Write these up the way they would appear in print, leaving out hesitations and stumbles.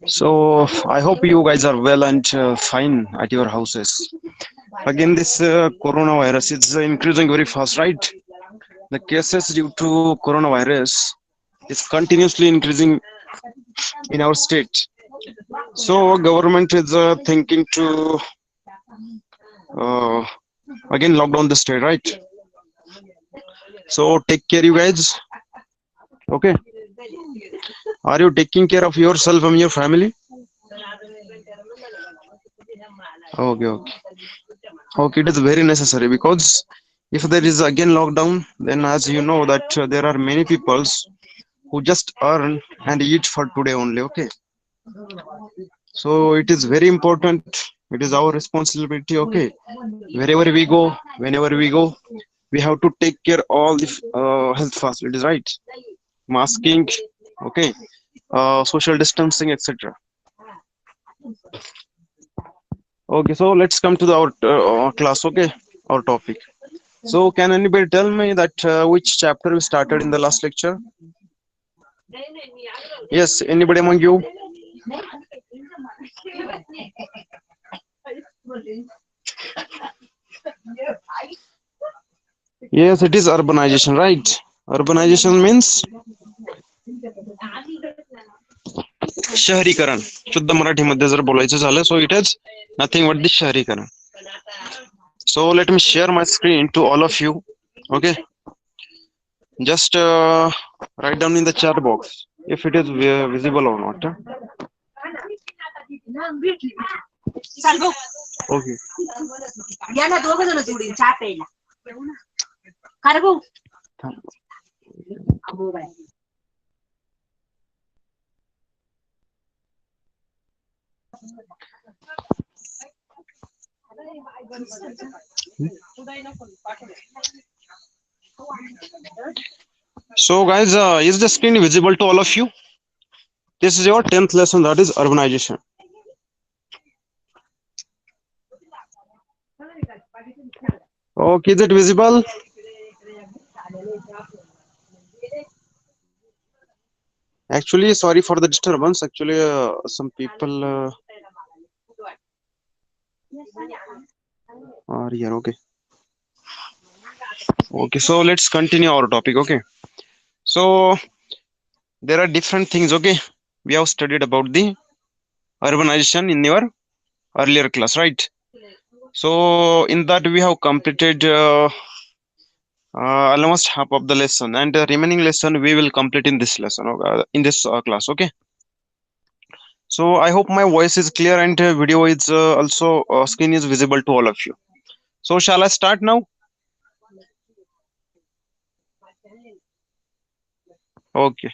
So I hope you guys are well and fine at your houses. Again, this coronavirus is increasing very fast, right? The cases due to coronavirus is continuously increasing in our state. So government is thinking to uh, again lock down the state, right? So take care, you guys. Okay. Are you taking care of yourself and your family? Okay, okay. Okay, it is very necessary because if there is again lockdown, then as you know that there are many peoples who just earn and eat for today only. Okay, so it is very important. It is our responsibility. Okay, wherever we go, whenever we go, we have to take care all the health facilities, right? Masking, okay, social distancing, etc. Okay, so let's come to the our class. Okay, our topic. So can anybody tell me that which chapter we started in the last lecture? Yes, anybody among you? Yes, it is urbanization, right? Urbanization means शहरीकरण. शुद्ध मराठीमध्ये जर बोलायचं झालं, so it is nothing but the शहरीकरण. So let me share my screen to all of you. Okay, just write down in the chat box if it is visible or not. Okay. So guys, is the screen visible to all of you? This is your 10th lesson, that is urbanization. Okay, is it visible? Actually, sorry for the disturbance. Actually, some people are here. Okay. Okay, so let's continue our topic. Okay. So there are different things. Okay, we have studied about the urbanization in your earlier class, right? So in that we have completed almost half of the lesson, and the remaining lesson we will complete in this lesson, in this class. Okay. So I hope my voice is clear and video is also screen is visible to all of you. So shall I start now? Okay.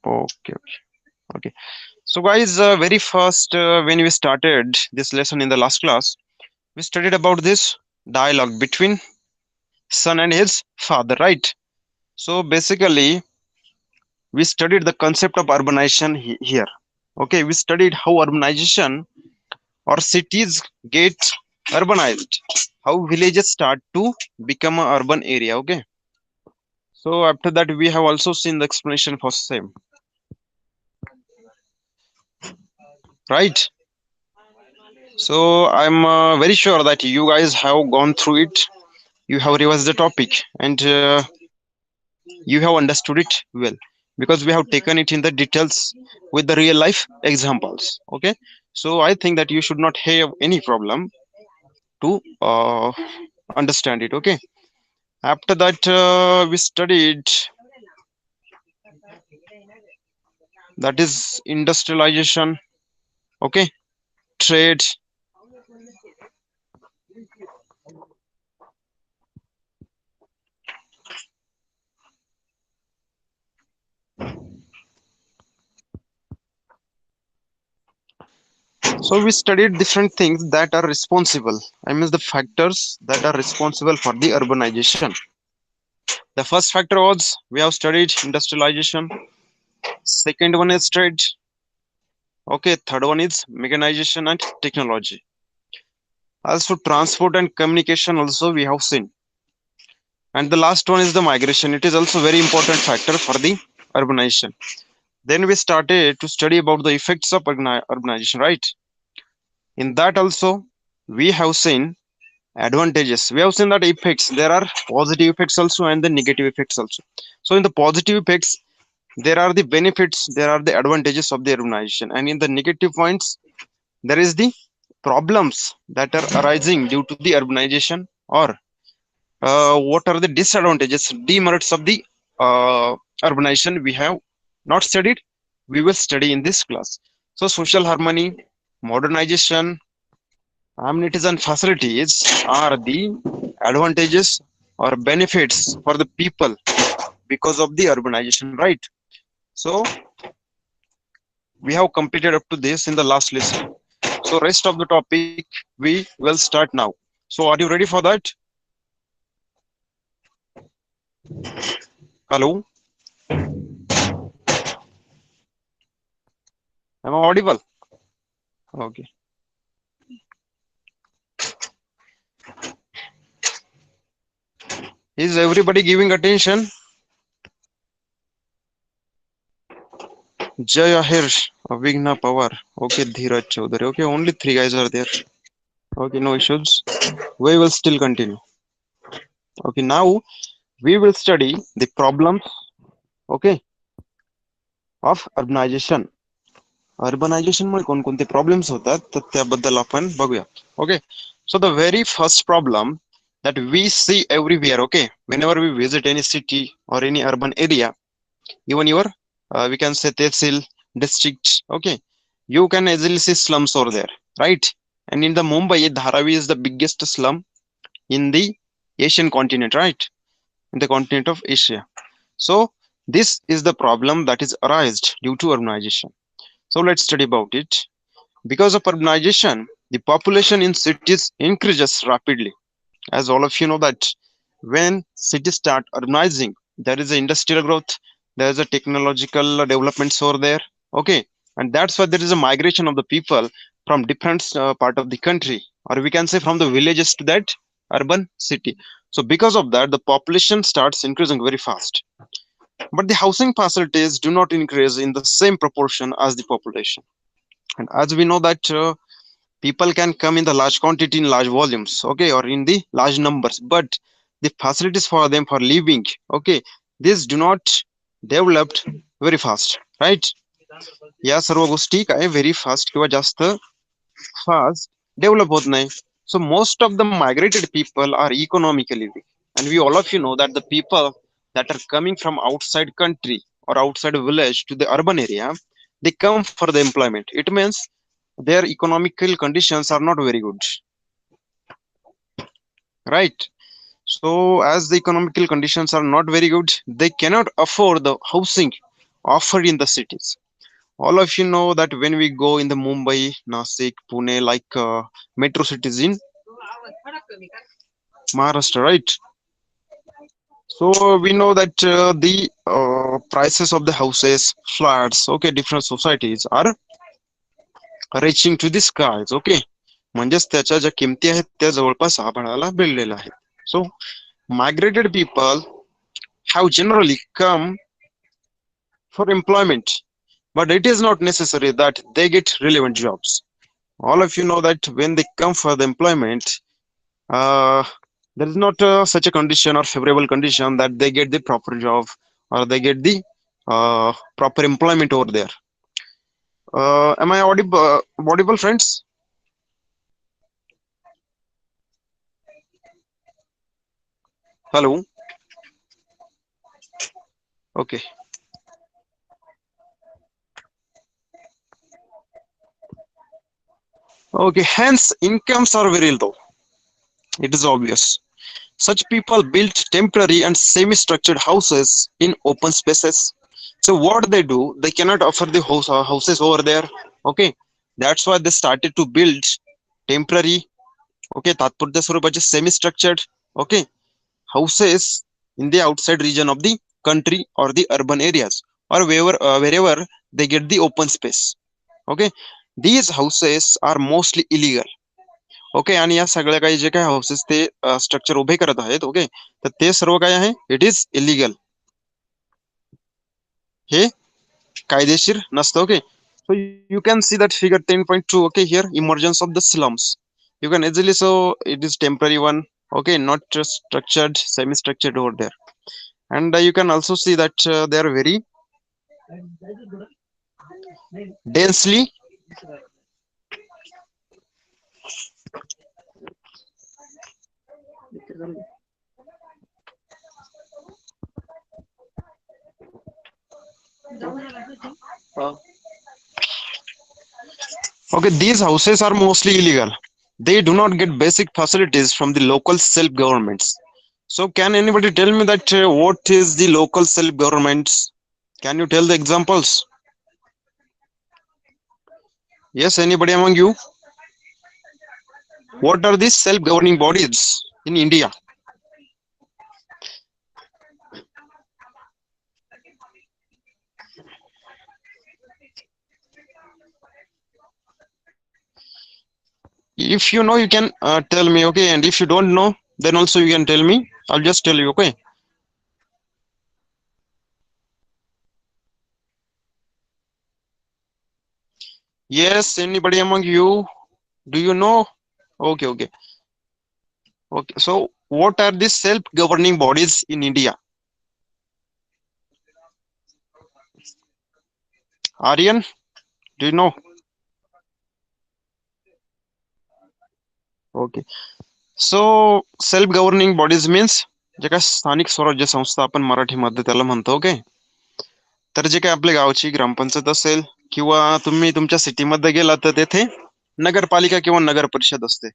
Okay. Okay. So guys, very first when we started this lesson in the last class, we studied about this dialogue between son and his father, right? So basically we studied the concept of urbanization here. Okay, we studied how urbanization or cities get urbanized, how villages start to become an urban area. Okay, so after that we have also seen the explanation for same, right? So I'm very sure that you guys have gone through it, you have revised the topic, and you have understood it well, because we have taken it in the details with the real life examples. Okay, so I think that you should not have any problem to understand it. Okay, after that we studied, that is industrialization. Okay, trade. So we studied different things that are responsible, I mean the factors that are responsible for the urbanization. The first factor was we have studied industrialization. Second one is trade. Okay, third one is mechanization and technology. Also transport and communication also we have seen. And the last one is the migration. It is also very important factor for the urbanization. Then we started to study about the effects of urbanization, right? In that also, we have seen advantages. We have seen that effects, there are positive effects also and the negative effects also. So in the positive effects, there are the benefits, there are the advantages of the urbanization, and in the negative points, there is the problems that are arising due to the urbanization, or what are the disadvantages, demerits of the urbanization we have not studied, we will study in this class. So social harmony, modernization, amenities and facilities are the advantages or benefits for the people because of the urbanization, right? So we have completed up to this in the last lesson. So rest of the topic we will start now. So are you ready for that? Hello, am I audible? Okay. Is everybody giving attention? Jaya Hirsch, Avigna Pawar. Okay, Dheeraj Chaudhary. Okay, only three guys are there. Okay, no issues. We will still continue. Okay, now we will study the problems, okay, of urbanization. अर्बनायझेशनमुळे कोणकोणते problems होतात तर त्याबद्दल आपण बघूया. Okay, so the very first problem that we see everywhere, okay, whenever we visit any city or any urban area, even your we can say tehsil district, okay, you can easily see slums over there, right? And in the Mumbai, Dharavi is the biggest slum in the Asian continent, right? In the continent of Asia. So this is the problem that is arised due to urbanization. So let's study about it. Because of urbanization, the population in cities increases rapidly. As all of you know that when cities start urbanizing, there is a industrial growth, there is a technological developments over there. Okay, and that's why there is a migration of the people from different part of the country, or we can say from the villages to that urban city. So because of that, the population starts increasing very fast. But the housing facilities do not increase in the same proportion as the population. And as we know that people can come in the large quantity in large volumes, okay, or in the large numbers, but the facilities for them for living, okay, these do not developed very fast, right? या सर्व गोष्टी काय very fast किंवा जास्त fast develop होत नाही. So most of the migrated people are economically weak, and we all of you know that the people that are coming from outside country or outside village to the urban area, they come for the employment. It means their economical conditions are not very good, right? So as the economical conditions are not very good, they cannot afford the housing offered in the cities. All of you know that when we go in the Mumbai, Nasik, Pune, like metro cities in Maharashtra, right? So we know that the prices of the houses, flats, okay, different societies are reaching to the skies, okay. म्हणजेच त्याच्या ज्या किमती आहेत त्या जवळपास आभाळाला भिडलेल्या आहेत. So migrated people have generally come for employment, but it is not necessary that they get relevant jobs. All of you know that when they come for the employment, uh, there is not such a condition or favorable condition that they get the proper job or they get the proper employment over there. Am I audible, friends? Hello. Okay. Okay. Hence, incomes are very low. It is obvious. Such people build temporary and semi-structured houses in open spaces. So what they do, they cannot offer the houses over there. Okay, that's why they started to build temporary, okay, तात्पुरत्या स्वरूपाचे semi-structured, okay, houses in the outside region of the country or the urban areas, or wherever they get the open space. Okay, these houses are mostly illegal. Okay, आणि या सगळ्या काही जे काही houses ते structure उभे करत आहेत, ओके, तर ते सर्व काय आहे, इट इज इलिगल. हे कायदेशीर नसतं. Okay, so you can see that figure 10.2. Okay, here emergence of the slums. You can easily, so it is temporary one. Okay, not just structured, semi structured over there. And you can also see that they are very densely. Okay, these houses are mostly illegal. They do not get basic facilities from the local self governments. So can anybody tell me that what is the local self governments? Can you tell the examples? Yes, anybody among you? What are these self governing bodies in India? If you know, you can tell me. Okay, and if you don't know, then also you can tell me. I'll just tell you. Okay. Yes, anybody among you? Do you know? Okay, okay, okay. So, what are these self governing bodies in India? Aryan, do you know? Okay. So self governing bodies means जे काय स्थानिक स्वराज्य संस्था आपण मराठीमध्ये त्याला म्हणतो. Okay, तर जे काय आपल्या गावची ग्रामपंचायत असेल किंवा तुम्ही तुमच्या सिटीमध्ये गेला तर तेथे नगरपालिका किंवा नगर परिषद असते.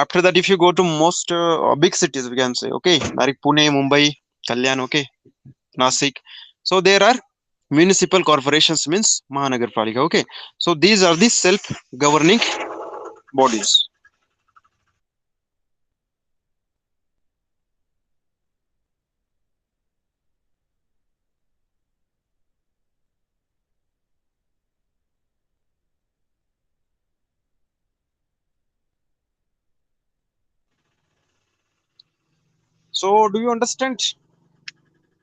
After that if you go to most big cities we can say, okay, direct Pune, Mumbai, Kalyan, okay, Nashik. So there are municipal corporations means mahanagarpalika. Okay, so these are the self governing bodies. So do you understand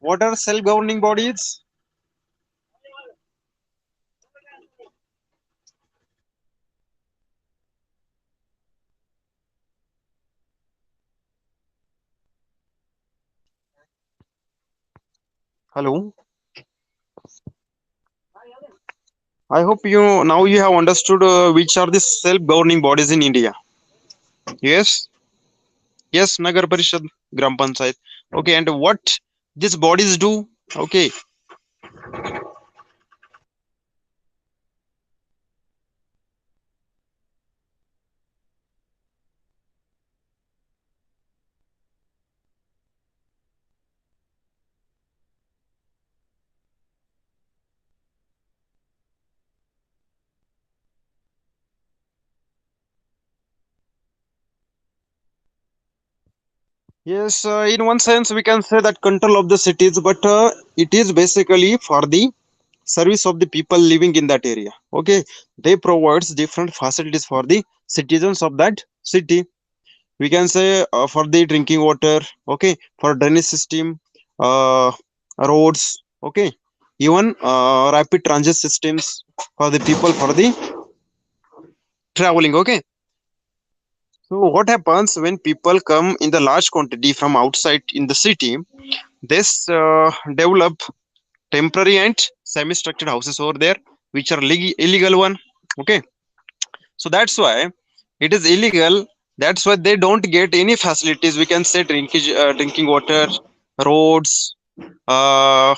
what are self governing bodies? Hello. I hope you have understood which are the self-governing bodies in India. Yes, yes, Nagar Parishad, Gram Panchayat. Okay, and what these bodies do? Okay, yes. In one sense, we can say that control of the cities, but it is basically for the service of the people living in that area. Okay, they provides different facilities for the citizens of that city. We can say for the drinking water, okay, for drainage system, uh, roads, okay, even rapid transit systems for the people for the traveling. Okay, so what happens when people come in the large quantity from outside in the city? This develop temporary and semi-structured houses over there which are illegal one. Okay, so that's why it is illegal. That's why they don't get any facilities. We can say drinking water, roads, uh,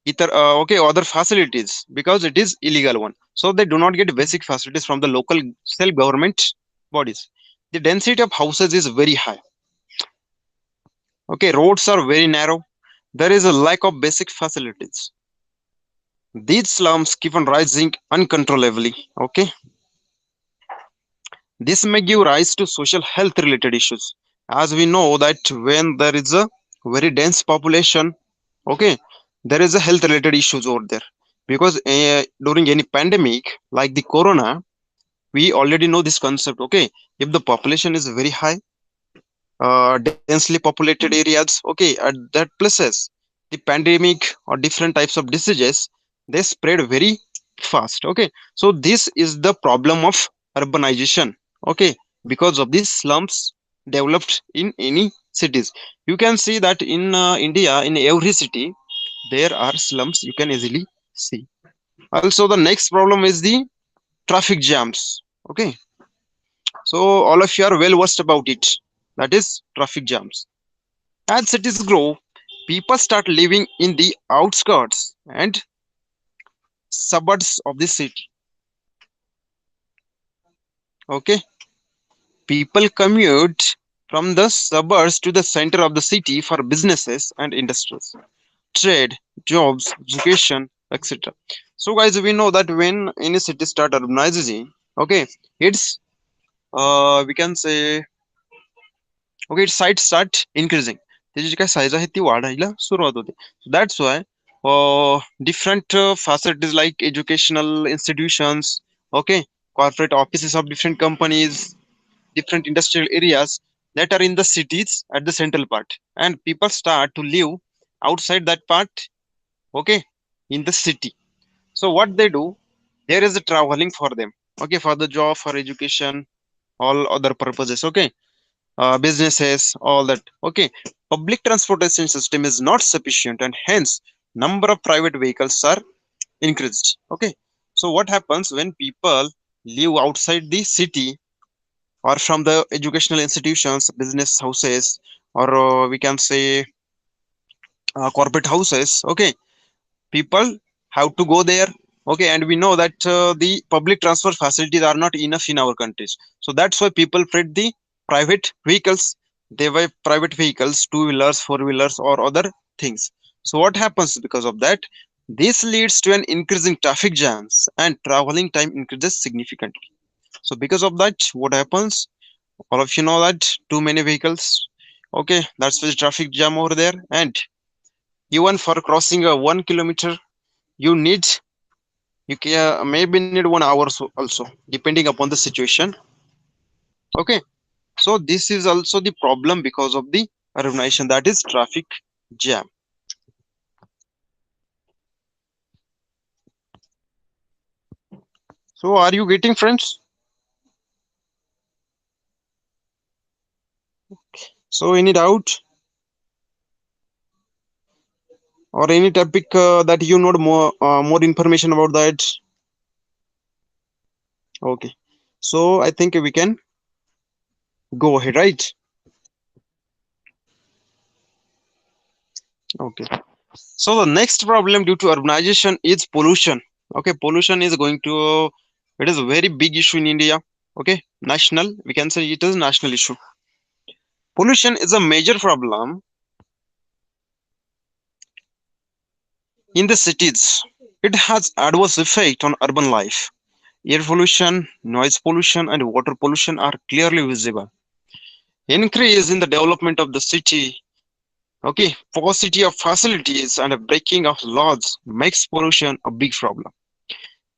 okay, other facilities because it is illegal one. So they do not get basic facilities from the local self government bodies. The density of houses is very high. Okay, roads are very narrow. There is a lack of basic facilities. These slums keep on rising uncontrollably. Okay, this may give rise to social health related issues. As we know that when there is a very dense population, okay, there is a health related issues over there because during any pandemic like the corona, we already know this concept. Okay, if the population is very high, densely populated areas, okay, at that places, the pandemic or different types of diseases, they spread very fast. Okay, so this is the problem of urbanization. Okay, because of these slums developed in any cities, you can see that in India, in every city there are slums, you can easily see. Also, the next problem is the traffic jams. Okay, so all of you are well versed about it, that is traffic jams. As cities grow, people start living in the outskirts and suburbs of the city. Okay, people commute from the suburbs to the center of the city for businesses and industries, trade, jobs, education, etc. So, guys, we know that when any city start urbanizing, okay, it's we can say okay, its size start increasing. त्याची जी काय size आहे ती वाढायला सुरुवात होते. That's why different facilities like educational institutions, okay, corporate offices of different companies, different industrial areas that are in the cities at the central part, and people start to live outside that part, okay, in the city. So what they do, there is a traveling for them, okay, for the job, for education, all other purposes, okay, businesses, all that. Okay, public transportation system is not sufficient, and hence number of private vehicles are increased. Okay, so what happens when people live outside the city or from the educational institutions, business houses, or we can say corporate houses? Okay, people have to go there. Okay, and we know that the public transport facilities are not enough in our countries, so that's why people prefer the private vehicles. They buy private vehicles, two wheelers, four wheelers, or other things. So what happens because of that, this leads to an increase in traffic jams and traveling time increases significantly. So because of that, what happens, all of you know that too many vehicles, okay, that's why the traffic jam over there. And even for crossing a 1 kilometer, you need, you can maybe need 1 hour also, depending upon the situation. Okay, so this is also the problem because of the urbanization, that is traffic jam. So are you getting, friends? So any doubt or any topic that you know more information about that? Okay, so I think we can go ahead, right? Okay, so the next problem due to urbanization is pollution. Okay, pollution is going to, it is a very big issue in India. Okay, national, we can say it is national issue. Pollution is a major problem in the cities. It has adverse effect on urban life. Air pollution, noise pollution, and water pollution are clearly visible. Increase in the development of the city, okay, paucity of facilities and a breaking of laws makes pollution a big problem.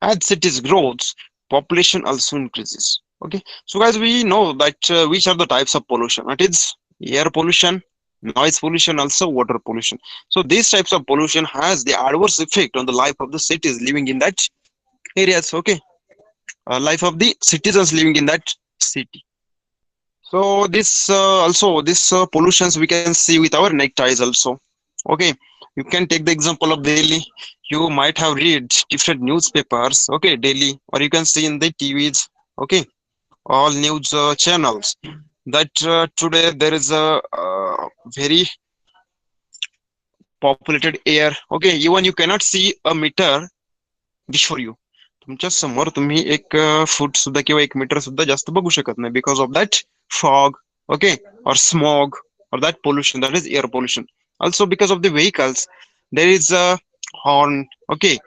As cities grows, population also increases. Okay, so guys, we know that which are the types of pollution. It is air pollution, noise pollution, also water pollution. So these types of pollution has the adverse effect on the life of the cities living in that areas. Okay, life of the citizens living in that city. So this also this pollutions we can see with our naked eyes also. Okay, you can take the example of Delhi. You might have read different newspapers, okay, daily, or you can see in the TVs, okay, all news channels, that today there is a very populated air. Okay, even you cannot see a meter before you. तुमच्या समोर तुम्ही एक फूट सुद्धा किंवा 1 metre सुद्धा जास्त बघू शकत नाही because of that fog, okay, or smog, or that pollution, that is air pollution. Also because of the vehicles, there is a horn, okay,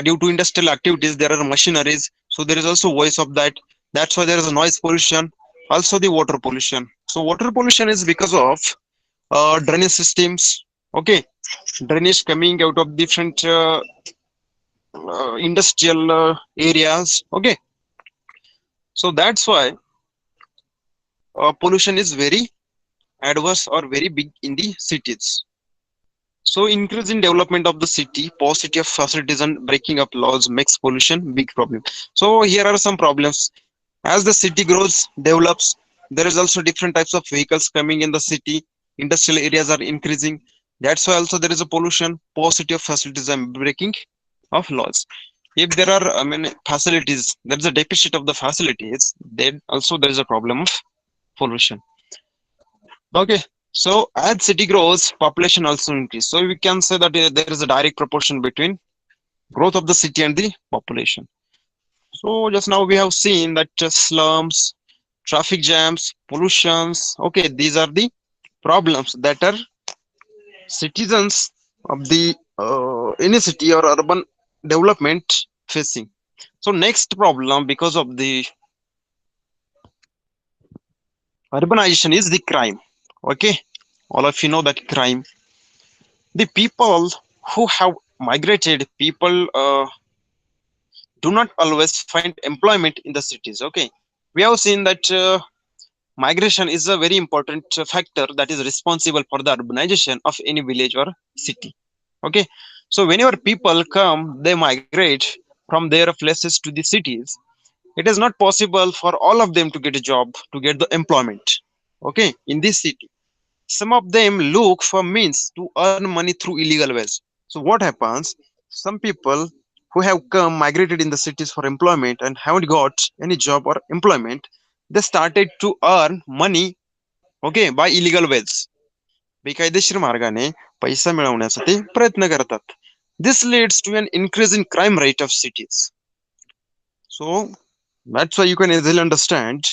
due to industrial activities there are machineries, so there is also voice of that. That's why there is a noise pollution. Also the water pollution. So water pollution is because of drainage systems, okay, drainage coming out of different industrial areas, okay. So that's why pollution is very adverse or very big in the cities. So increase in development of the city, paucity of facilities and breaking up laws makes pollution big problem. So here are some problems. As the city grows, develops, there is also different types of vehicles coming in the city. Industrial areas are increasing. That's why also there is a pollution, paucity of facilities and breaking of laws. If there are, I mean, facilities, there is a deficit of the facilities. Then also there is a problem of pollution. Okay, so as city grows, population also increase. So we can say that there is a direct proportion between growth of the city and the population. So just now we have seen that slums, traffic jams, pollutions. Okay, these are the problems that are citizens of the any city or urban development facing. So next problem because of the urbanization is the crime. Okay, all of you know that crime. The people who have migrated, people do not always find employment in the cities. Okay, we have seen that migration is a very important factor that is responsible for the urbanization of any village or city. Okay, so whenever people come, they migrate from their places to the cities. It is not possible for all of them to get a job, to get the employment, okay, in this city. Some of them look for means to earn money through illegal ways. So what happens, some people who have come migrated in the cities for employment and haven't got any job or employment, they started to earn money, okay, by illegal ways. बेकायदेशीर मार्गाने पैसा मिळवण्याचा ते प्रयत्न करतात. This leads to an increase in crime rate of cities. So that's why you can easily understand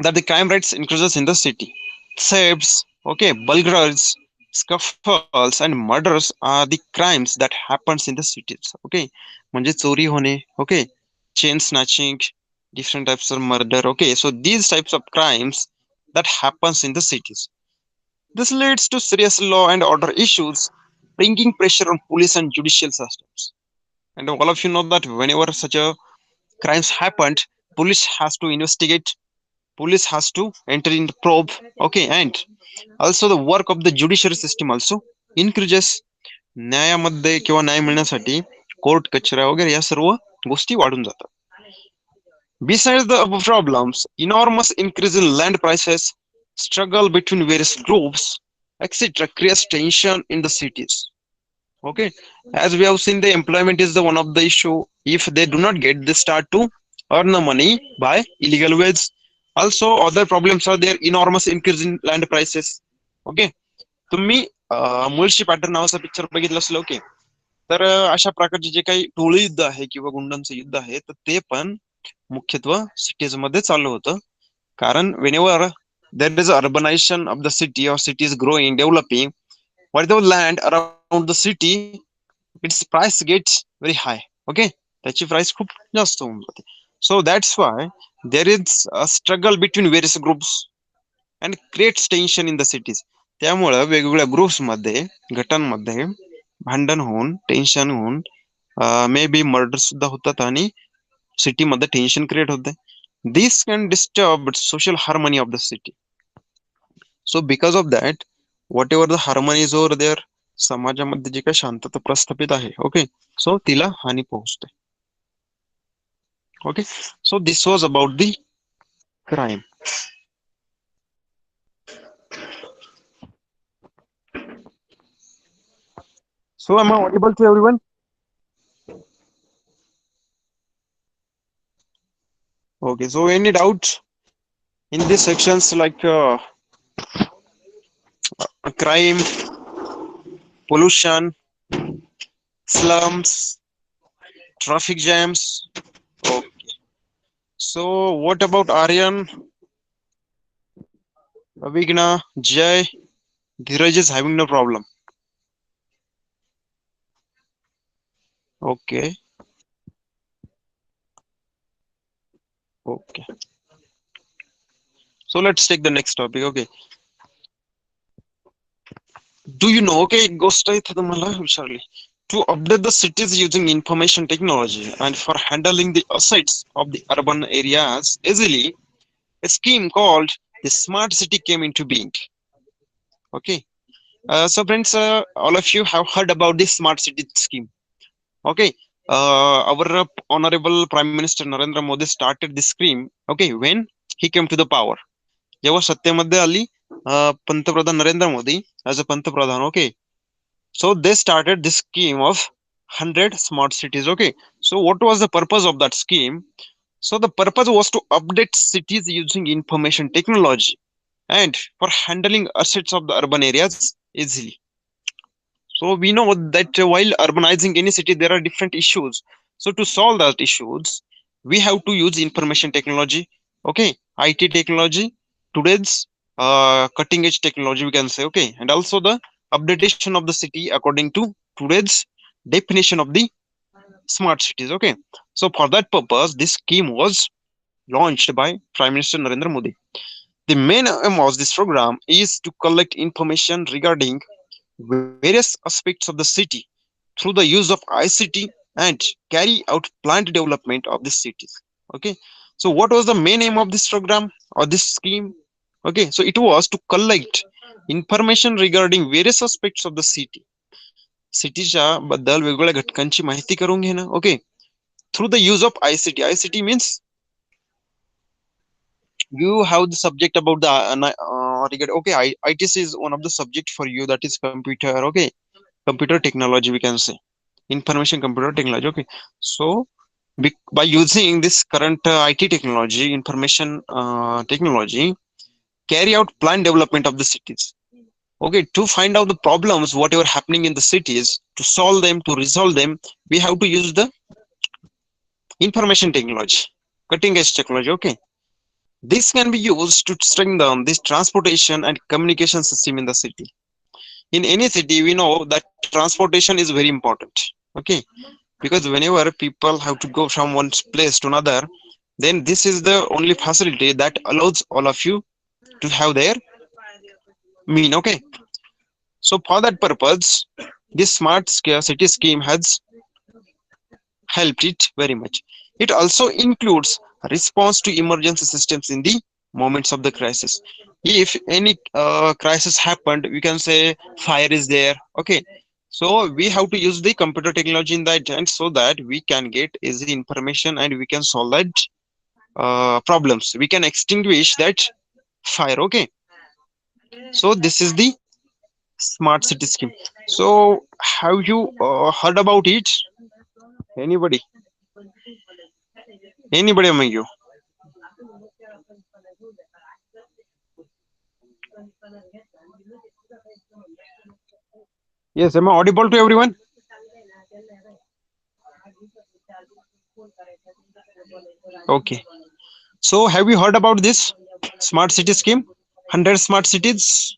that the crime rates increases in the city. Thefts, okay, burglaries, scuffles and murders are the crimes that happens in the cities. Okay, म्हणजे चोरी होणे, okay, chain snatching, different types of murder. Okay, so these types of crimes that happens in the cities. This leads to serious law and order issues, bringing pressure on police and judicial systems. And all of you know that whenever such a crimes happened, police has to investigate, police has to enter in the probe, okay, and also the work of the judiciary system also increases. न्यायामध्ये किंवा न्याय मिळण्यासाठी court कचऱ्या वगैरे या सर्व गोष्टी वाढून जातात. Besides the above problems, enormous increase in land prices, struggle between various groups, etc., creates tension in the cities. Okay, as we have seen, the employment is the one of the issue. If they do not get, they start to earn the money by illegal ways. Also, other problems are there: enormous increase in land prices. Okay, तुम्ही Mulshi pattern नावाचा picture बघितलं असेल. Okay, तर अशा प्रकारचे जे काही टोळी युद्ध आहे किंवा गुंडांचं युद्ध आहे, तर ते पण मुख्यत्व सिटीज मध्ये चालू होतं. कारण whenever there is urbanization of the city or city is growing, developing, whatever land around the city, its price gets very high. Okay, त्याची प्राइस खूप जास्त होऊन जाते. So that's why there is a struggle between various groups and creates tension in the cities. त्यामुळं वेगवेगळ्या groups मध्ये, गटांमध्ये भांडण होऊन, टेन्शन होऊन, मे बी मर्डर सुद्धा होतात आणि सिटी मध्ये टेन्शन क्रिएट होते. This can disturb social harmony of the city. So because of that, whatever the harmony is over there, समाजामध्ये जी काही शांतता प्रस्थापित आहे, ओके, सो तिला हानी पोहोचते. Okay, so this was about the crime. So am I audible to everyone? Okay, so any doubt in these sections like crime, pollution, slums, traffic jams? Okay. So what about Aryan, Avigna, Jay? Dheeraj is having no problem. Okay, okay. So let's take the next topic. Okay. Do you know? Okay, गोष्ट इथे तुम्हाला विचारली. To update the cities using information technology and for handling the assets of the urban areas easily, a scheme called the Smart City came into being. Okay. So friends, all of you have heard about this smart city scheme. Okay. Our honorable Prime Minister Narendra Modi started this scheme. Okay, when he came to the power. जेव्हा सत्तेमध्ये आली पंतप्रधान Narendra Modi as a पंतप्रधान. Okay. So they started this scheme of 100 smart cities. Okay. So what was the purpose of that scheme? So the purpose was to update cities using information technology and for handling assets of the urban areas easily. So we know that while urbanizing any city, there are different issues. So to solve that issues, we have to use information technology. Okay, IT technology, today's cutting edge technology, we can say. Okay, and also the updatation of the city according to today's definition of the smart cities. Okay, so for that purpose, this scheme was launched by Prime Minister Narendra Modi. The main aim of this program is to collect information regarding various aspects of the city through the use of ICT and carry out planned development of the cities. Okay, so what was the main aim of this program or this scheme? Okay, so it was to collect information regarding various aspects of the city. सिटीच्या बद्दल वेगवेगळ्या घटकांची माहिती करून घेणं. Okay, through the use of ICT. ICT means you have the subject about the okay, ITC is one of the subject for you, that is computer. Okay, computer technology, we can say information computer technology. Okay, so by using this current IT technology, information technology, carry out plan development of the cities. Okay, to find out the problems whatever happening in the cities, to solve them, to resolve them, we have to use the information technology, cutting edge technology. Okay, this can be used to strengthen this transportation and communication system in the city. In any city, we know that transportation is very important. Okay, because whenever people have to go from one place to another, then this is the only facility that allows all of you to have their mean. Okay, so for that purpose, this smart city scheme has helped it very much. It also includes response to emergency systems in the moments of the crisis. If any crisis happened, we can say fire is there. Okay, so we have to use the computer technology in that end so that we can get easy information and we can solve that problems. We can extinguish that fire. Okay, so this is the smart city scheme. So have you heard about it? Anybody? Anybody among you? Yes, am I audible to everyone? Okay. So have you heard about this smart city scheme? 100 smart cities.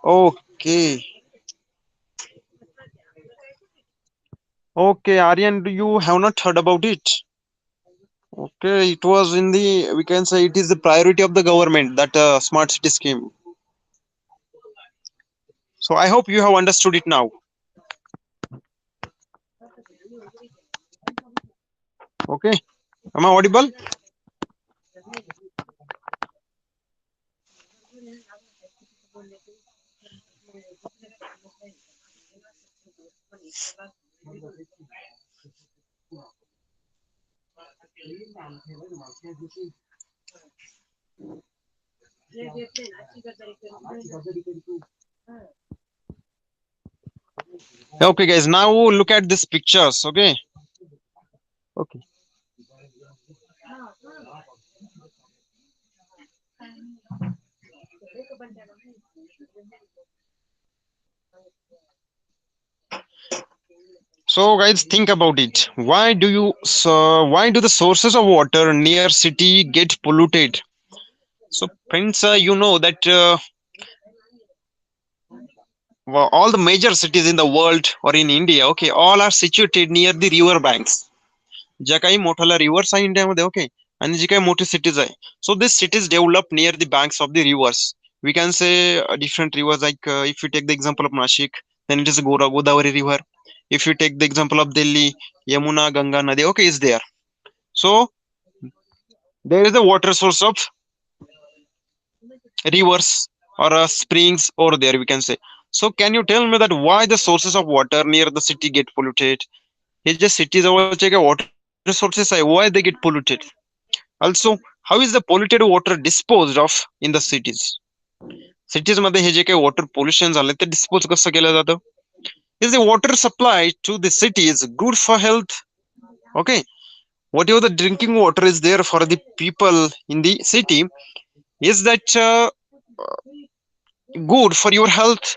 Okay. Okay, Aryan, do you have not heard about it? Okay, it was in the, we can say it is the priority of the government, that smart city scheme. So I hope you have understood it now. Okay. Am I audible? Okay, guys, now look at these pictures. Okay. Okay. So, guys, think about it. Why do the sources of water near city get polluted? So, friends, you know that well, all the major cities in the world or in India, okay, all are situated near the river banks. ज्या काही मोठ्या reverse आहे इंडियामध्ये. Okay, आणि जी काही मोठी cities आहे, so this cities develop near the banks of the reverse. We can say different rivers, like if you take the example of Nashik, then it is Godavari river. If you take the example of Delhi, Yamuna, Ganga, Nadi, okay, is there. So there is a water source of rivers or springs over there, we can say. So can you tell me that why the sources of water near the city get polluted? Here just cities over check water sources why they get polluted. Also, how is the polluted water disposed of in the cities? Cities मध्ये हे जे काही water pollution झालं ते dispose कसं केलं जातं? Is the water supply to the cities good for health? Okay, whatever the drinking water is there for the people in the city, is that good for your health?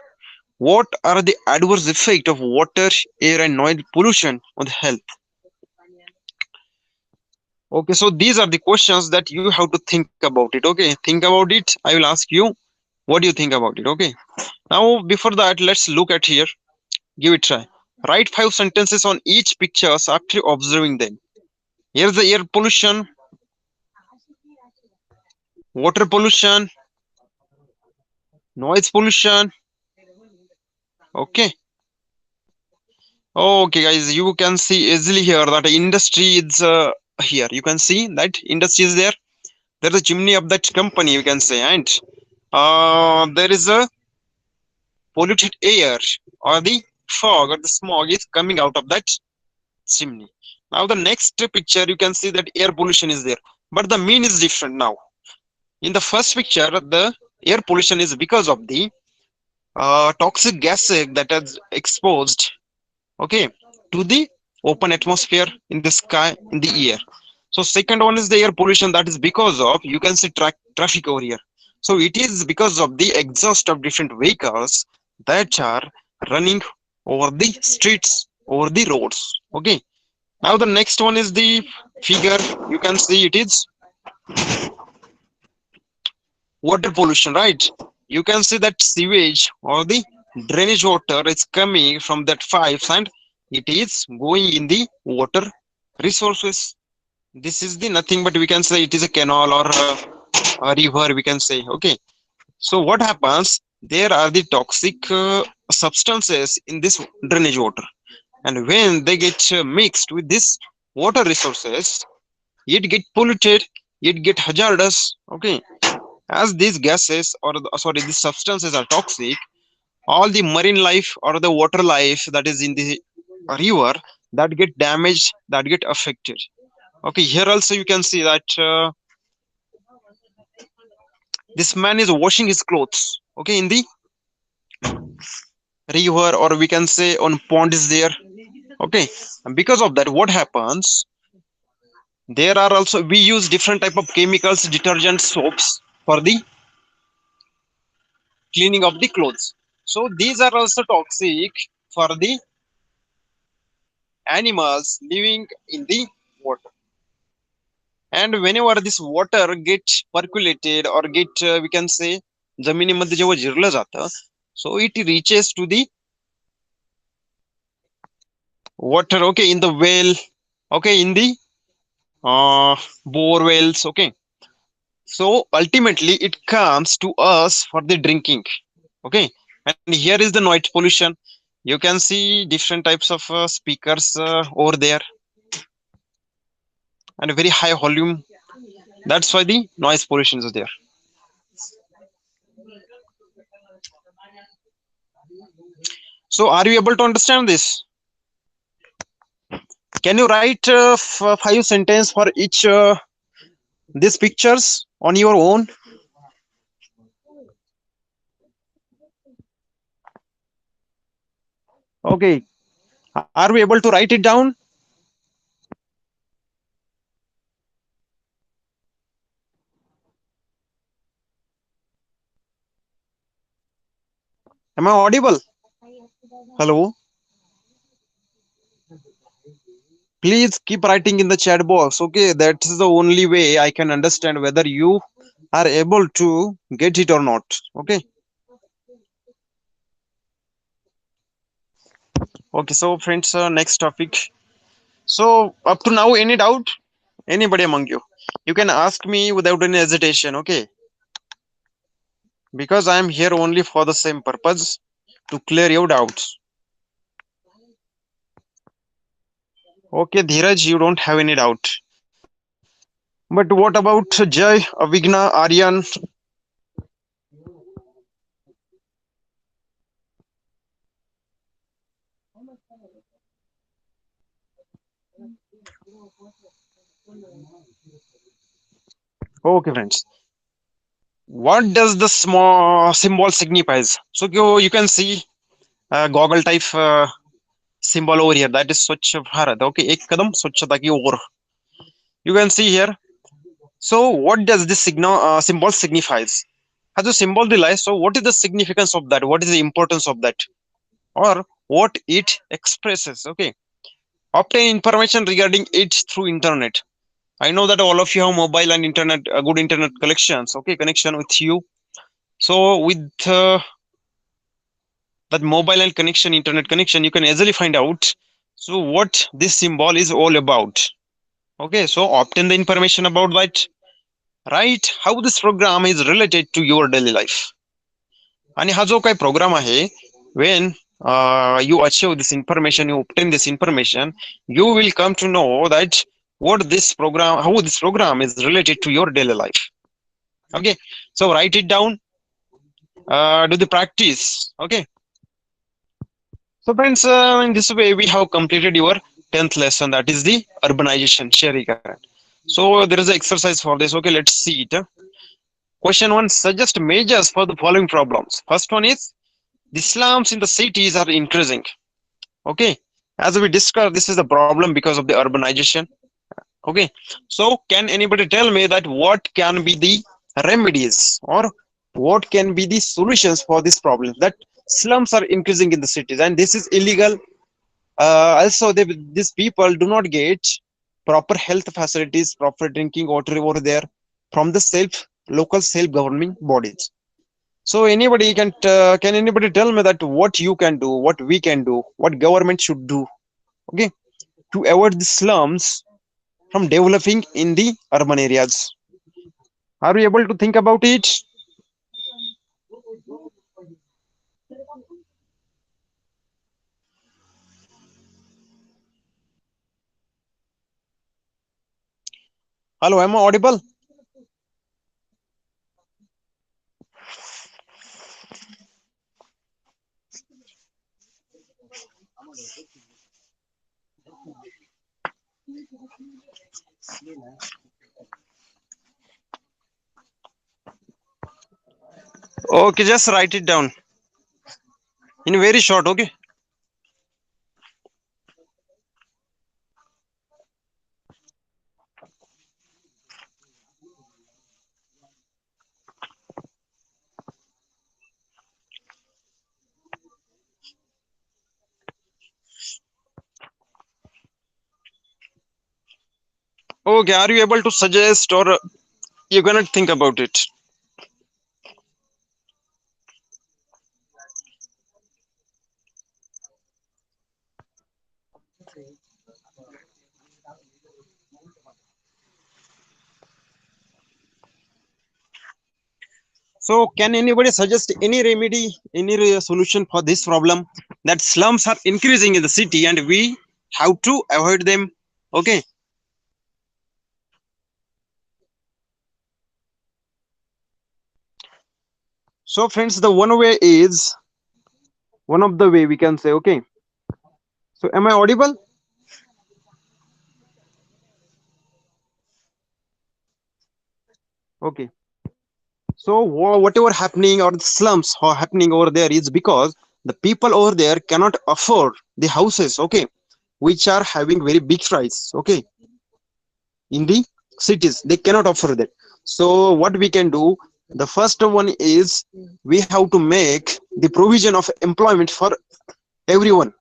What are the adverse effects of water, air, and noise pollution on the health? Okay, so these are the questions that you have to think about it. Okay, think about it. I will ask you, what do you think about it? Okay, now before that, let's look at here. Give it a try. Write 5 sentences on each pictures after observing them. Here's the air pollution, water pollution, noise pollution. Okay. Okay, guys, you can see easily here that industry is here. You can see that industry is there. There's a chimney of that company, you can say, and there is a polluted air or the fog or the smog is coming out of that chimney. Now, the next picture, you can see that air pollution is there, but the mean is different now. In the first picture, the air pollution is because of the toxic gases that is exposed, okay, to the open atmosphere, in the sky, in the air. So second one is the air pollution that is because of, you can see, traffic over here. So it is because of the exhaust of different vehicles that are running over the streets, over the roads. Okay, now the next one is the figure. You can see it is water pollution, right? You can see that sewage or the drainage water is coming from that pipes and it is going in the water resources. This is the nothing but we can say it is a canal or a river, we can say. Okay, so what happens, there are the toxic substances in this drainage water, and when they get mixed with this water resources, it get polluted, it get hazardous. Okay, as these gases or sorry, these substances are toxic, all the marine life or the water life that is in the river, that get damaged, that get affected. Okay, here also you can see that this man is washing his clothes, okay, in the river, or we can say on pond is there. Okay, and because of that, what happens, there are also, we use different type of chemicals, detergent, soaps for the cleaning of the clothes. So these are also toxic for the animals living in the water. And whenever this water gets percolated or get we can say जमिनीमध्ये जेव्हा जिरलं जातं, so it reaches to the water, okay, in the well, okay, in the bore wells. Okay, so ultimately it comes to us for the drinking. Okay, and here is the noise pollution. You can see different types of speakers over there, and a very high volume. That's why the noise pollution is there. So are you able to understand this? Can you write 5 sentences for each these pictures on your own? Okay, are we able to write it down? Am I audible? Hello, please keep writing in the chat box. Okay, that's the only way I can understand whether you are able to get it or not. Okay, okay, so friends, next topic. So up to now, any doubt, anybody among you, you can ask me without any hesitation. Okay, because I am here only for the same purpose. to clear your doubts. Okay, Dheeraj, you don't have any doubt. But what about Jay, Avigna, Aryan? Okay, friends. What does the small symbol signifies? So you can see a goggle type symbol over here. That is Swachh Bharat. Okay, ek kadam swachhata ki or. You can see here. So what does this symbol signifies? As a symbol relies. So what is the significance of that? What is the importance of that? Or what it expresses? Okay, obtain information regarding it through internet. I know that all of you have mobile and internet, good internet connections. Okay, connection with you. So with that mobile and connection, internet connection, you can easily find out. So what this symbol is all about. Okay, so obtain the information about that. Right? How this program is related to your daily life. आणि हा जो काही programme आहे when you achieve this information, you obtain this information, you will come to know that what this program, how this program is related to your daily life. Okay, so write it down, do the practice. Okay, so friends, in this way we have completed your 10th lesson, that is the urbanization sharing. So there is an exercise for this. Okay, let's see it. Question 1, suggest measures for the following problems. First one is the slums in the cities are increasing. Okay, as we discussed, this is a problem because of the urbanization. Okay, so can anybody tell me that what can be the remedies or what can be the solutions for this problem that slums are increasing in the cities and this is illegal? Also these people do not get proper health facilities, proper drinking water over there from the local self governing bodies. So anybody can anybody tell me that what you can do, what we can do, what government should do, okay, to avoid the slums from developing in the urban areas? Are you able to think about it? Hello, am I audible? Okay, just write it down in very short. Okay. Okay, are you able to suggest or you're gonna think about it? So can anybody suggest any remedy, any solution for this problem that slums are increasing in the city and we have to avoid them? Okay. So friends, the one way is one of the way we can say. Okay. So am I audible? Okay. So whatever happening or the slums are happening over there is because the people over there cannot afford the houses. Okay, which are having very big price. Okay, in the cities they cannot offer that. So what we can do, the first one is we have to make the provision of employment for everyone,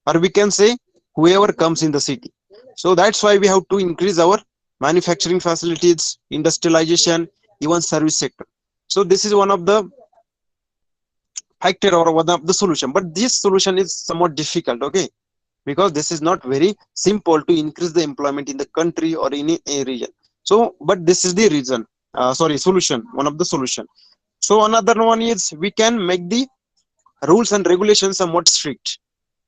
or we can say whoever comes in the city. So that's why we have to increase our manufacturing facilities, industrialization, even service sector. So this is one of the factor or one of the solution, but this solution is somewhat difficult. Okay, because this is not very simple to increase the employment in the country or in a region. So but this is the reason, sorry, solution, one of the solution. So another one is we can make the rules and regulations somewhat strict.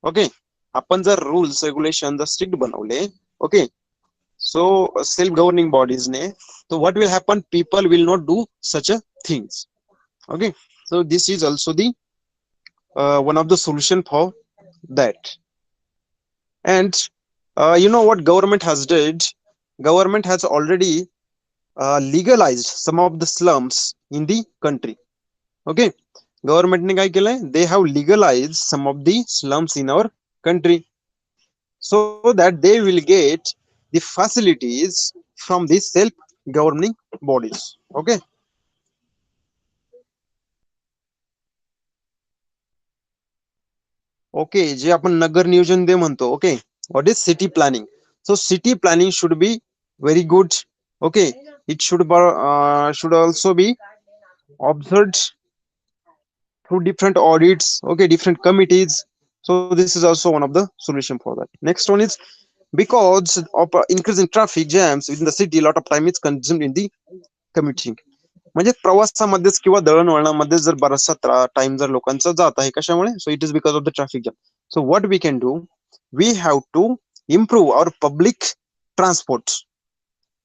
Okay, आपण जर rules regulation जर strict बनवले, okay, so self governing bodies ने, so what will happen, people will not do such a things. Okay, so this is also the one of the solution for that. And you know what government has did, government has already legalized some of the slums in the country. Okay, government ने काय केलंय, they have legalized some of the slums in our country, so that they will get the facilities from the self governing bodies. Okay, okay, जे आपण नगर नियोजन दे म्हणतो. Okay, what is city planning? So city planning should be very good. Okay, it should also be observed through different audits. Okay, different committees. So this is also one of the solution for that. Next one is, because of increase in traffic jams within the city, a lot of time is consumed in the commuting. म्हणजे प्रवासामध्येच किंवा दळणवळणामध्ये जर बराचसा time जर लोकांचा जात आहे कशामुळे, so it is because of the traffic jam. So what we can do, we have to improve our public transport.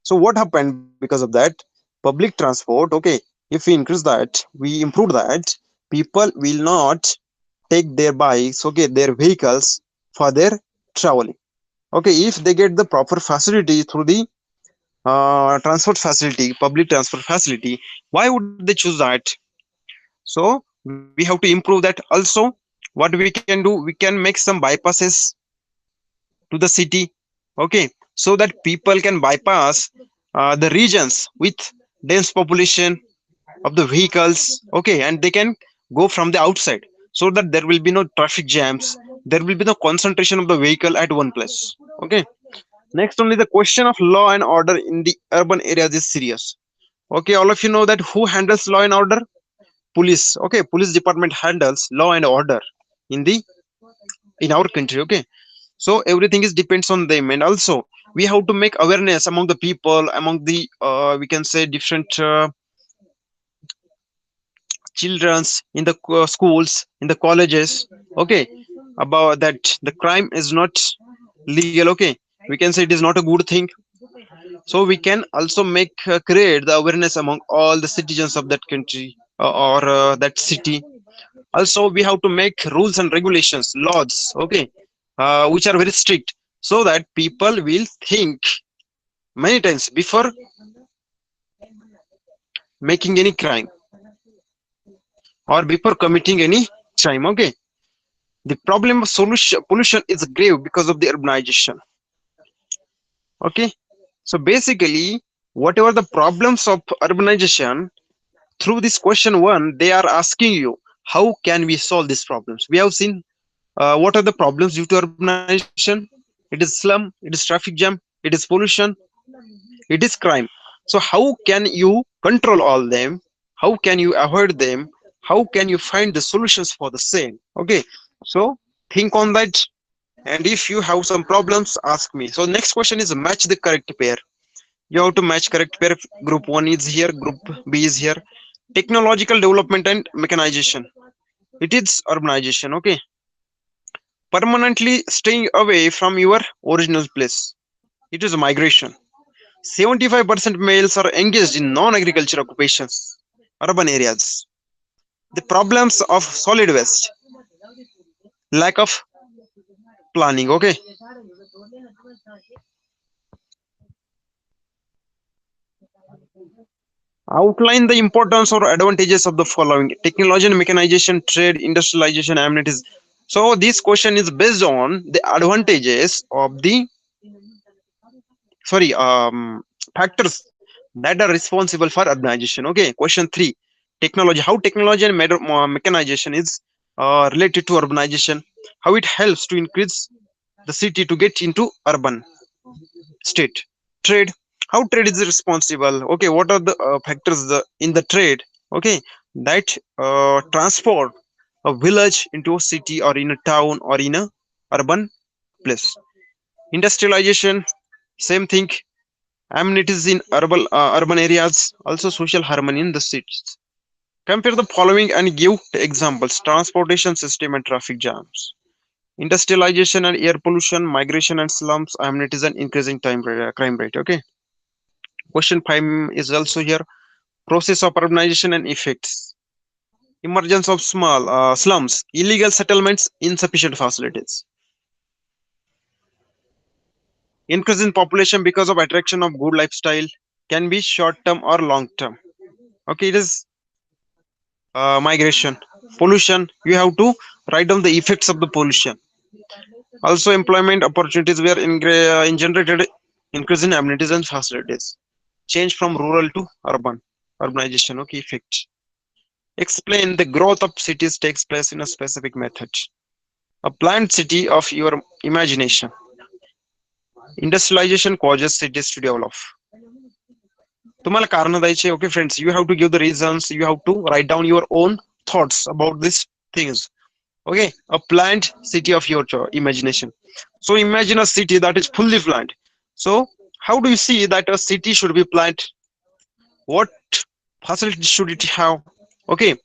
So what happened because of that public transport? Okay, if we increase that, we improve that, people will not take their bikes, okay, their vehicles for their traveling. Okay, if they get the proper facility through the transport facility, public transport facility, why would they choose that? So we have to improve that also. What we can do, we can make some bypasses to the city. Okay, so that people can bypass the regions with dense population of the vehicles. Okay, and they can go from the outside, so that there will be no traffic jams, there will be no concentration of the vehicle at one place. Okay, next only the question of law and order in the urban areas is serious. Okay, all of you know that who handles law and order? Police. Okay, police department handles law and order in the in our country. Okay, so everything is depends on them. And also we have to make awareness among the people, among the we can say different children's in the schools, in the colleges. Okay, about that the crime is not legal. Okay, we can say it is not a good thing. So we can also make create the awareness among all the citizens of that country, or that city. Also we have to make rules and regulations, laws. Okay, which are very strict, so that people will think many times before making any crime or before committing any crime. Okay, the problem of solution pollution is grave because of the urbanization. Okay, so basically whatever the problems of urbanization, through this question one they are asking you, how can we solve these problems? We have seen what are the problems due to urbanization. It is slum, it is traffic jam, it is pollution, it is crime. So how can you control all them, how can you avoid them, how can you find the solutions for the same? Okay, so think on that. And if you have some problems, ask me. So next question is match the correct pair. You have to match correct pair. Group 1 is here, group B is here. Technological development and mechanization, it is urbanization. Okay, permanently staying away from your original place, it is migration. 75% males are engaged in non-agriculture occupations, urban areas. The problems of solid waste, lack of planning. Okay, outline the importance or advantages of the following: technology and mechanization, trade, industrialization, amenities. So this question is based on the advantages of the, sorry, factors that are responsible for urbanization. Okay, question 3, technology, how technology and mechanization is related to urbanization, how it helps to increase the city to get into urban state. Trade, how trade is responsible. Okay, what are the factors in the trade, okay, that transport a village into a city or in a town or in a urban place. Industrialization, same thing, amenities in urban areas, also social harmony in the cities. Compare the following and give examples: transportation system and traffic jams, industrialization and air pollution, migration and slums, amenities and increasing crime rate. Okay. Question 5 is also here: process of urbanization and effects, emergence of small slums, illegal settlements, insufficient facilities, increase in population because of attraction of good lifestyle, can be short term or long term. Okay, it is migration, pollution. You have to write down the effects of the pollution. Also, employment opportunities were generated, increase in amenities and facilities, change from rural to urbanization. Okay, effect. Explain the growth of cities takes place in a specific method. A planned city of your imagination. Industrialization causes cities to develop. तुम्हाला कारण द्यायचे. Okay, friends, you have to give the reasons. You have to write down your own thoughts about these things. Okay, a planned city of your imagination. So imagine a city that is fully planned. So how do you see that a city should be planned? What facilities should it have? Okay,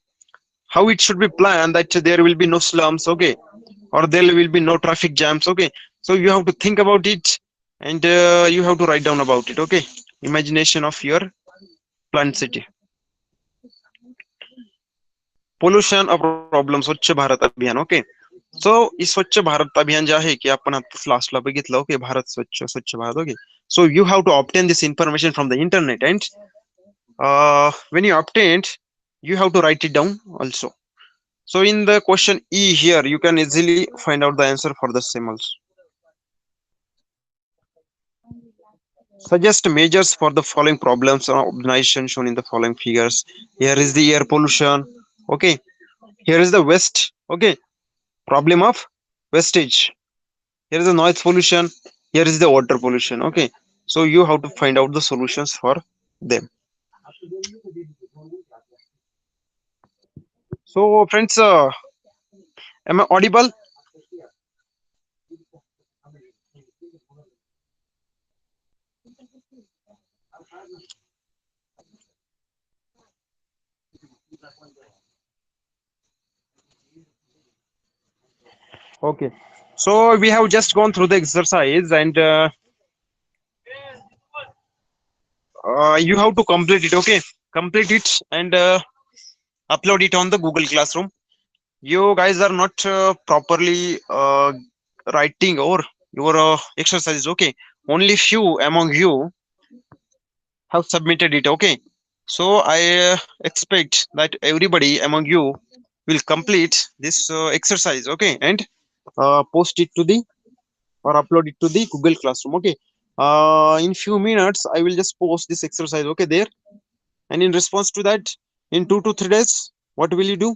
how it should be planned that there will be no slums. Okay, or there will be no traffic jams. Okay, so you have to think about it, and you have to write down about it. Okay, imagination of your planned city. Pollution a problem स्वच्छ भारत अभियान. Okay, सो इस स्वच्छ भारत अभियान जे आहे की आपण आता लास्टला बघितलं. ओके, भारत स्वच्छ स्वच्छ Bharat. Okay, so you have to obtain this information from the internet, and when you obtained, you have to write it down also. So in the question E here, you can easily find out the answer for the same also. Suggest measures for the following problems of urbanization shown in the following figures. Here is the air pollution. Okay, here is the waste. Okay, problem of wastage. Here is the noise pollution. Here is the water pollution. Okay, so you have to find out the solutions for them. So friends, am I audible? Okay, so we have just gone through the exercise, and you have to complete it. Okay, complete it and upload it on the Google Classroom. You guys are not properly writing or your exercises. Okay, only few among you have submitted it. Okay, so I expect that everybody among you will complete this exercise. Okay, and post it to the or upload it to the Google Classroom. Okay, in few minutes I will just post this exercise. Okay, there, and in response to that, in 2 to 3 days, what will you do?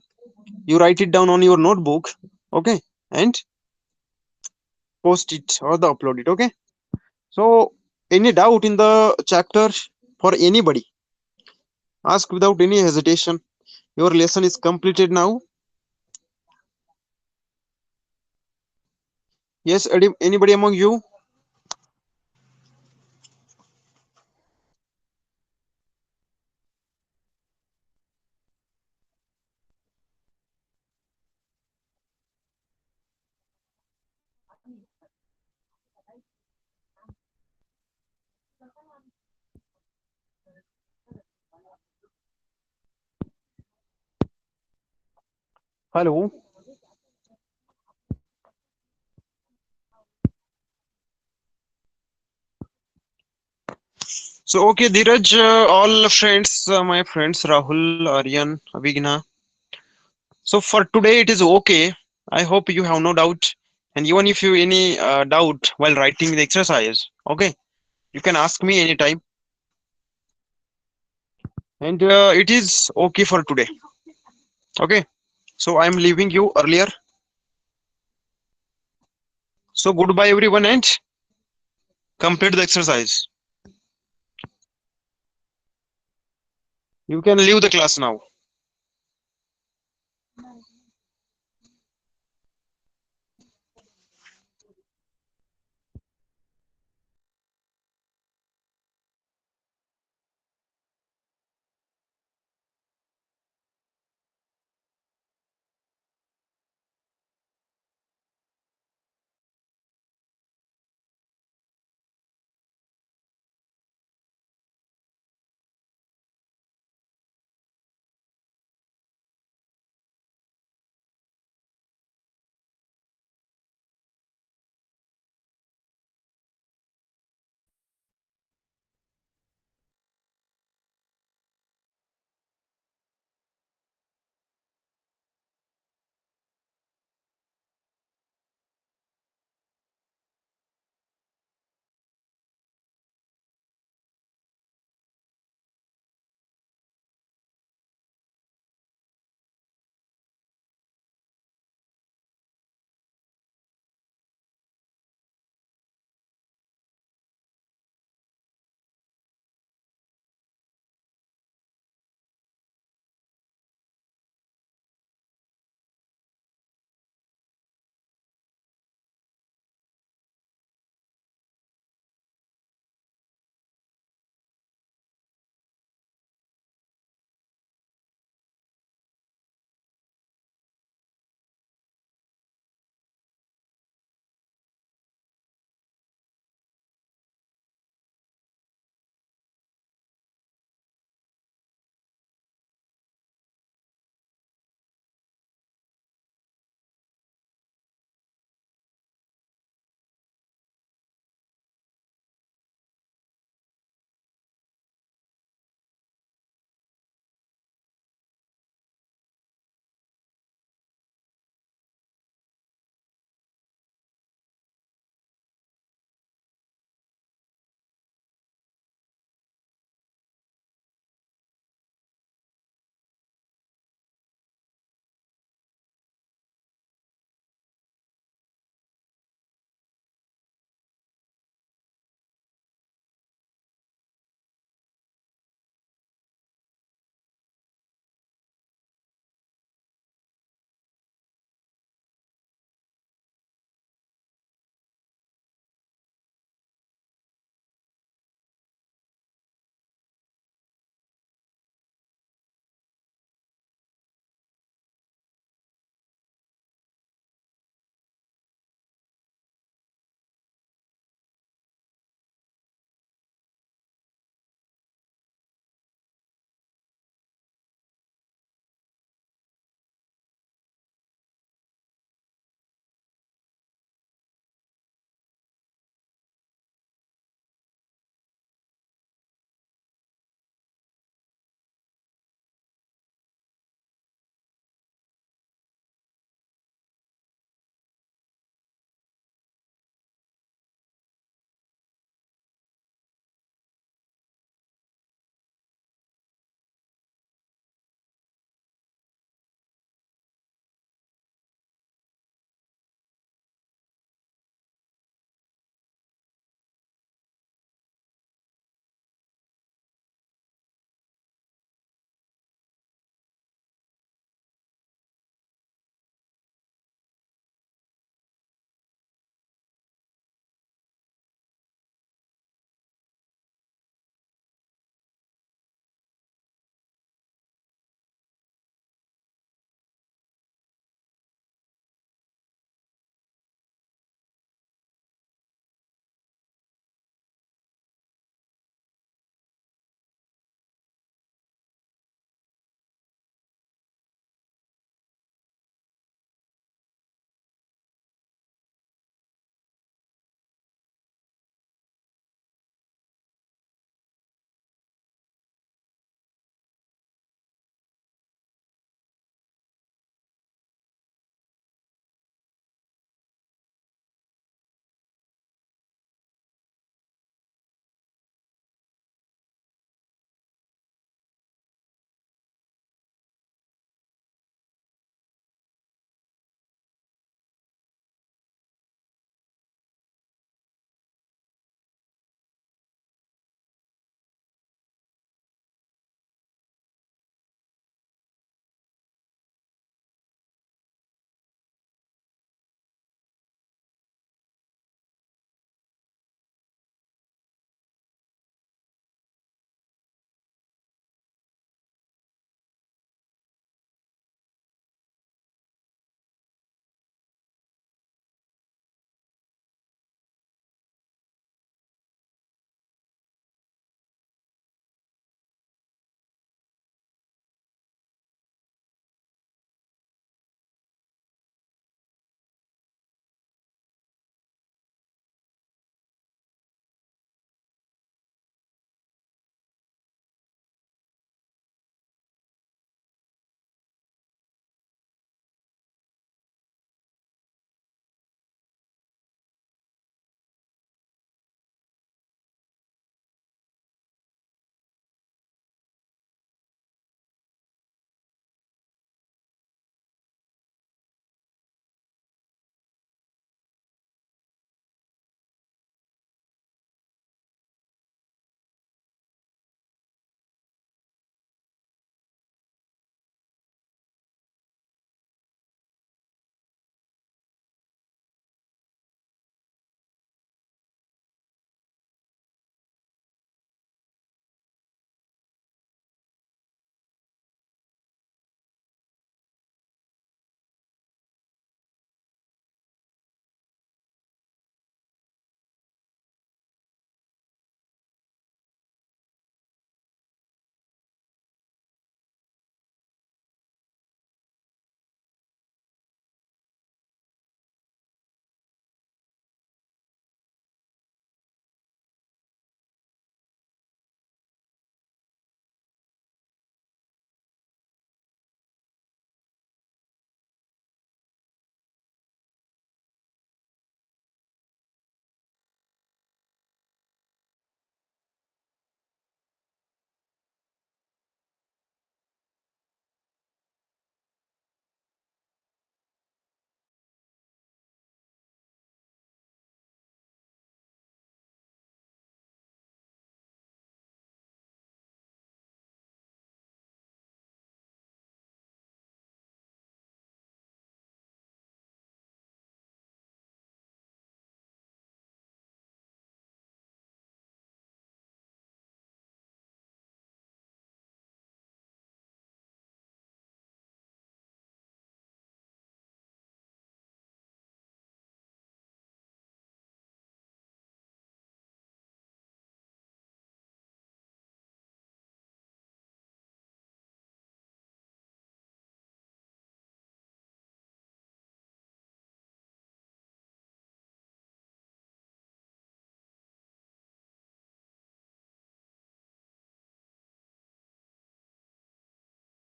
You write it down on your notebook. Okay, and post it or the upload it. Okay, so any doubt in the chapter for anybody, ask without any hesitation. Your lesson is completed now. Yes, anybody among you? Hello. So okay, Dheeraj, all friends, my friends Rahul, Aryan, Avigna. So for today it is okay. I hope you have no doubt, and even if you any doubt while writing the exercise, okay, you can ask me anytime, and it is okay for today. Okay, so I'm leaving you earlier. So goodbye everyone, and complete the exercise. You can leave the class now.